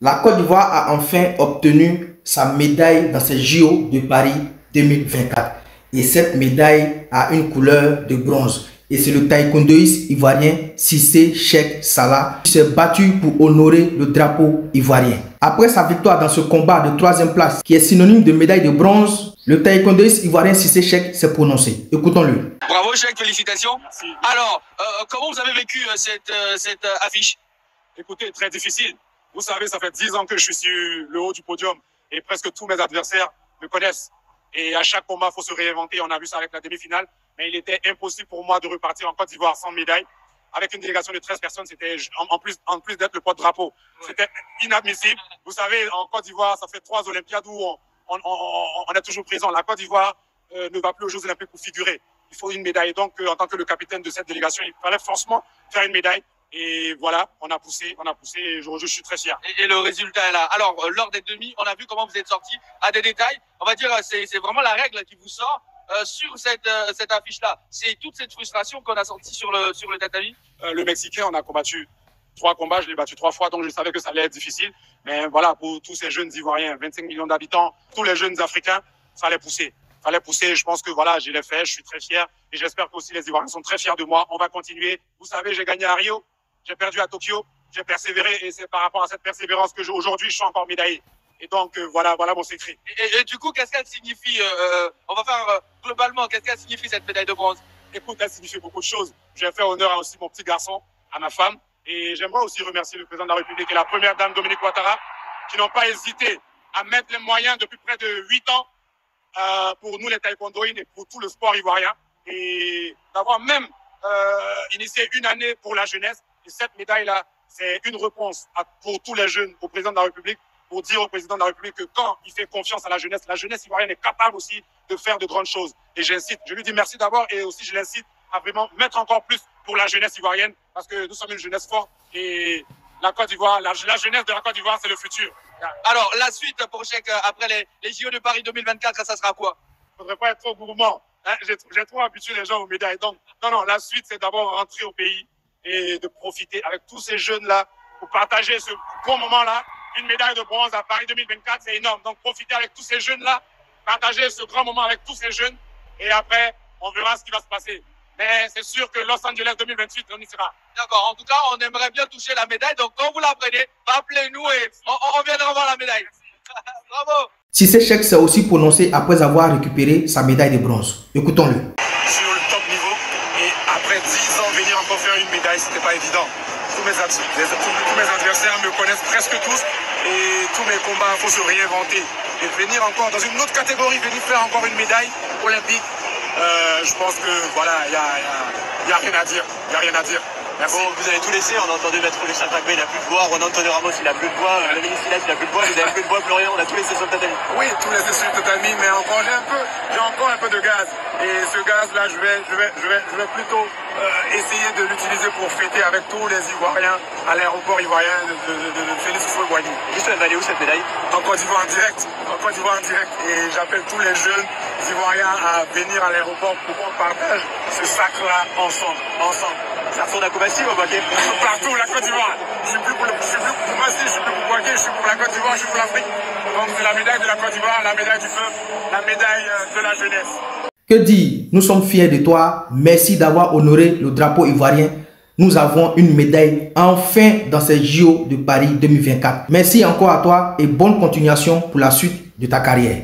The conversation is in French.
La Côte d'Ivoire a enfin obtenu sa médaille dans ces JO de Paris 2024. Et cette médaille a une couleur de bronze. Et c'est le taekwondoïste ivoirien Cissé Cheikh Salah qui s'est battu pour honorer le drapeau ivoirien. Après sa victoire dans ce combat de 3e place, qui est synonyme de médaille de bronze, le taekwondoïste ivoirien Cissé Cheikh s'est prononcé. Écoutons-le. Bravo Cheikh, félicitations. Merci. Alors, comment vous avez vécu cette affiche? Écoutez, très difficile. Vous savez, ça fait 10 ans que je suis sur le haut du podium et presque tous mes adversaires me connaissent. Et à chaque combat, il faut se réinventer. On a vu ça avec la demi-finale. Mais il était impossible pour moi de repartir en Côte d'Ivoire sans médaille. Avec une délégation de 13 personnes, c'était en plus d'être le porte-drapeau. C'était inadmissible. Vous savez, en Côte d'Ivoire, ça fait 3 Olympiades où on est toujours présent. La Côte d'Ivoire ne va plus aux Jeux Olympiques pour figurer. Il faut une médaille. Donc, en tant que le capitaine de cette délégation, il fallait forcément faire une médaille. Et voilà, on a poussé et je suis très fier. Et le résultat est là. Alors, lors des demi, on a vu comment vous êtes sortis à des détails. On va dire, c'est vraiment la règle qui vous sort sur cette affiche-là. C'est toute cette frustration qu'on a sentie sur le tatami. Le Mexicain, on a combattu 3 combats, je l'ai battu 3 fois, donc je savais que ça allait être difficile. Mais voilà, pour tous ces jeunes Ivoiriens, 25 millions d'habitants, tous les jeunes Africains, ça allait pousser. Je pense que voilà, je l'ai fait, je suis très fier. Et j'espère que aussi les Ivoiriens sont très fiers de moi. On va continuer. Vous savez, j'ai gagné à Rio. J'ai perdu à Tokyo, j'ai persévéré et c'est par rapport à cette persévérance que aujourd'hui je suis encore médaillé. Et donc voilà mon secret. Et du coup, qu'est-ce qu'elle signifie on va faire globalement, qu'est-ce qu'elle signifie cette médaille de bronze? Écoute, elle signifie beaucoup de choses. Je vais faire honneur à aussi mon petit garçon, à ma femme. Et j'aimerais aussi remercier le président de la République et la première dame Dominique Ouattara qui n'ont pas hésité à mettre les moyens depuis près de 8 ans pour nous les taekwondoïnes et pour tout le sport ivoirien. Et d'avoir même initié une année pour la jeunesse. Et cette médaille-là, c'est une réponse pour tous les jeunes au président de la République, pour dire au président de la République que quand il fait confiance à la jeunesse ivoirienne est capable aussi de faire de grandes choses. Et j'incite, je lui dis merci d'abord et aussi je l'incite à vraiment mettre encore plus pour la jeunesse ivoirienne parce que nous sommes une jeunesse forte et la Côte d'Ivoire, la jeunesse de la Côte d'Ivoire, c'est le futur. Alors, la suite pour Cheikh, après les JO de Paris 2024, ça sera quoi? Il ne faudrait pas être trop gourmand. Hein? J'ai trop habitué les gens aux médailles. Donc, non, la suite, c'est d'abord rentrer au pays et de profiter avec tous ces jeunes-là pour partager ce bon moment-là. Une médaille de bronze à Paris 2024, c'est énorme. Donc, profiter avec tous ces jeunes-là, partager ce grand moment avec tous ces jeunes. Et après, on verra ce qui va se passer. Mais c'est sûr que Los Angeles 2028, on y sera. D'accord. En tout cas, on aimerait bien toucher la médaille. Donc, quand vous la prenez, appelez-nous et on viendra voir la médaille. Bravo. Cissé Cheikh s'est aussi prononcé après avoir récupéré sa médaille de bronze. Écoutons-le. Je suis au top niveau et après 10 ans, venir encore faire une médaille, c'était pas évident. Tous mes adversaires me connaissent presque tous et tous mes combats, il faut se réinventer. Et venir encore dans une autre catégorie, venir faire encore une médaille olympique, je pense que voilà, il y a rien à dire. Il y a rien à dire. Merci. Bon, vous avez tout laissé, on a entendu Maître Richard Gbagbo, il a plus de voix, Ronan Antonio Ramos, il a plus de voix, le ministre Silas, il a plus de voix, vous avez plus de voix, Florian, on a tout laissé sur le tatami. Oui, tout laissé sur le tatami, mais encore j'ai encore un peu de gaz. Et ce gaz-là, je vais plutôt essayer de l'utiliser pour fêter avec tous les Ivoiriens à l'aéroport ivoirien de Félix Houphouët-Boigny. Juste, elle va aller où cette médaille? En Côte d'Ivoire en direct. Et j'appelle tous les jeunes Ivoiriens à venir à l'aéroport pour qu'on partage ce sac-là ensemble. Ça retourne à Koumassi ou à Boaké? Partout, la Côte d'Ivoire. Je suis plus pour Koumassi, je suis plus pour Boaké, je suis pour la Côte d'Ivoire, je suis pour l'Afrique. Donc c'est la médaille de la Côte d'Ivoire, la médaille du feu, la médaille de la jeunesse. Que dire? Nous sommes fiers de toi. Merci d'avoir honoré le drapeau ivoirien. Nous avons une médaille enfin dans ces JO de Paris 2024. Merci encore à toi et bonne continuation pour la suite de ta carrière.